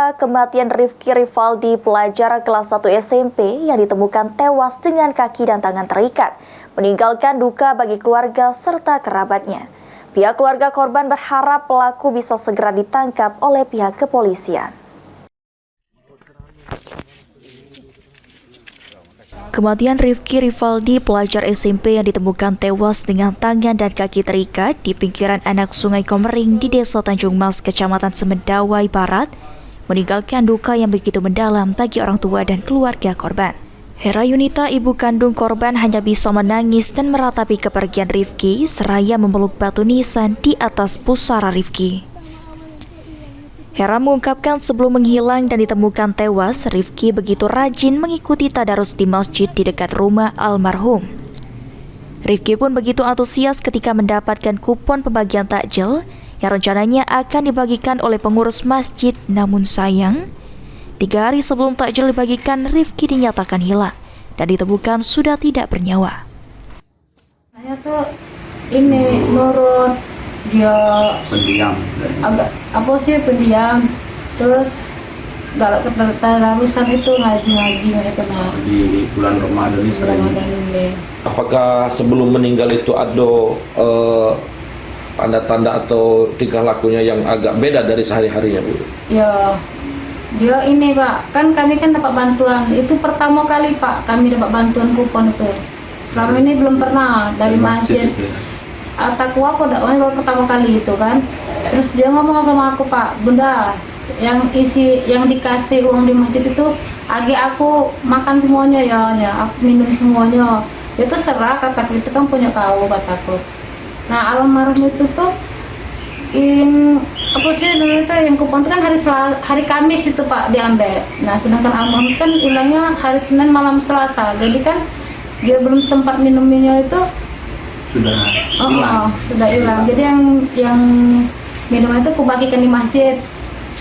duka kematian Rifki Rivaldi, pelajar kelas 1 SMP yang ditemukan tewas dengan kaki dan tangan terikat, meninggalkan duka bagi keluarga serta kerabatnya. Pihak keluarga korban berharap pelaku bisa segera ditangkap oleh pihak kepolisian. Kematian Rifki Rivaldi, pelajar SMP yang ditemukan tewas dengan tangan dan kaki terikat di pinggiran anak Sungai Komering di Desa Tanjung Mas, Kecamatan Semendawai Barat, meninggalkan duka yang begitu mendalam bagi orang tua dan keluarga korban. Hera Yunita, ibu kandung korban, hanya bisa menangis dan meratapi kepergian Rifki seraya memeluk batu nisan di atas pusara Rifki. Hera mengungkapkan sebelum menghilang dan ditemukan tewas, Rifki begitu rajin mengikuti tadarus di masjid di dekat rumah almarhum. Rifki pun begitu antusias ketika mendapatkan kupon pembagian takjil yang rencananya akan dibagikan oleh pengurus masjid, namun sayang, 3 hari sebelum takjil dibagikan, Rifki dinyatakan hilang dan ditemukan sudah tidak bernyawa. Saya tuh ini nurut, dia pendiam, agak pendiam, terus galak keteralusan itu ngaji itu di bulan Ramadan ini. Apakah sebelum meninggal itu ada tanda-tanda atau tingkah lakunya yang agak beda dari sehari-harinya, Bu? Ya, dia ini Pak, kan kami dapat bantuan, itu pertama kali Pak kami dapat bantuan kupon itu. Selama ini belum pernah dari masjid. Aku baru pertama kali itu kan. Terus dia ngomong sama aku, Pak, Bunda, yang dikasih uang di masjid itu aku makan semuanya ya, aku minum semuanya. Itu serah, kataku, itu kan punya kau, kataku. Nah, almarhum itu tuh yang kupon itu kan hari Kamis itu Pak diambil. Nah, sedangkan almarhum kan hilangnya hari Senin malam Selasa. Jadi kan dia belum sempat minumnya itu sudah hilang. Jadi yang minuman itu kubagikan di masjid,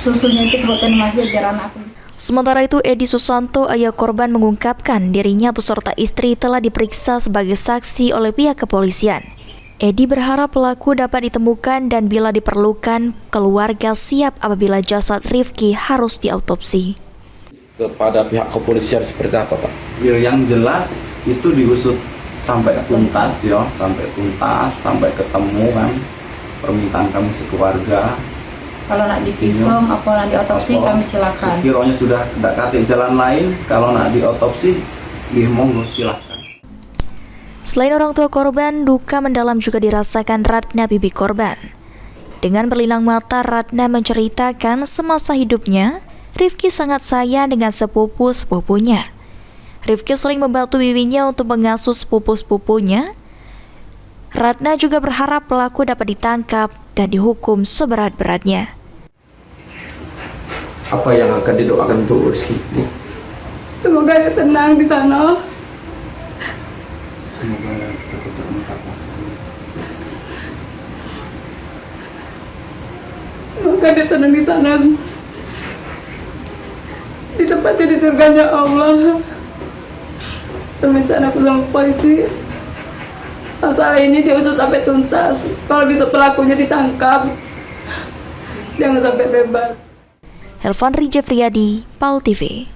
susunya itu kubagikan di masjid biar anakku. Sementara itu, Edi Susanto, ayah korban, mengungkapkan dirinya beserta istri telah diperiksa sebagai saksi oleh pihak kepolisian. Edi berharap pelaku dapat ditemukan dan bila diperlukan, keluarga siap apabila jasad Rifki harus diautopsi. Kepada pihak kepolisian seperti apa, Pak? Ya, yang jelas itu diusut sampai tuntas ya, sampai ketemu kan permintaan kami sekeluarga. Kalau nak divisum apa nak diotopsi kami silakan. Sekiranya sudah tidak kate jalan lain, kalau nak diotopsi, monggo silakan. Selain orang tua korban, duka mendalam juga dirasakan Ratna, bibi korban. Dengan berlinang mata, Ratna menceritakan semasa hidupnya, Rifki sangat sayang dengan sepupu-sepupunya. Rifki sering membantu bibinya untuk mengasuh sepupu-sepupunya. Ratna juga berharap pelaku dapat ditangkap dan dihukum seberat-beratnya. Apa yang akan didoakan untuk Rizky? Semoga dia tenang di sana. Semoga cepat terungkap masalahnya. Semoga dia tenang di sana. Ditempatkan di surganya Allah. Permintaan aku sama polisi, masalah ini diusut sampai tuntas. Kalau bisa pelakunya ditangkap, jangan sampai bebas. Helvan Rijefriadi, PAL TV.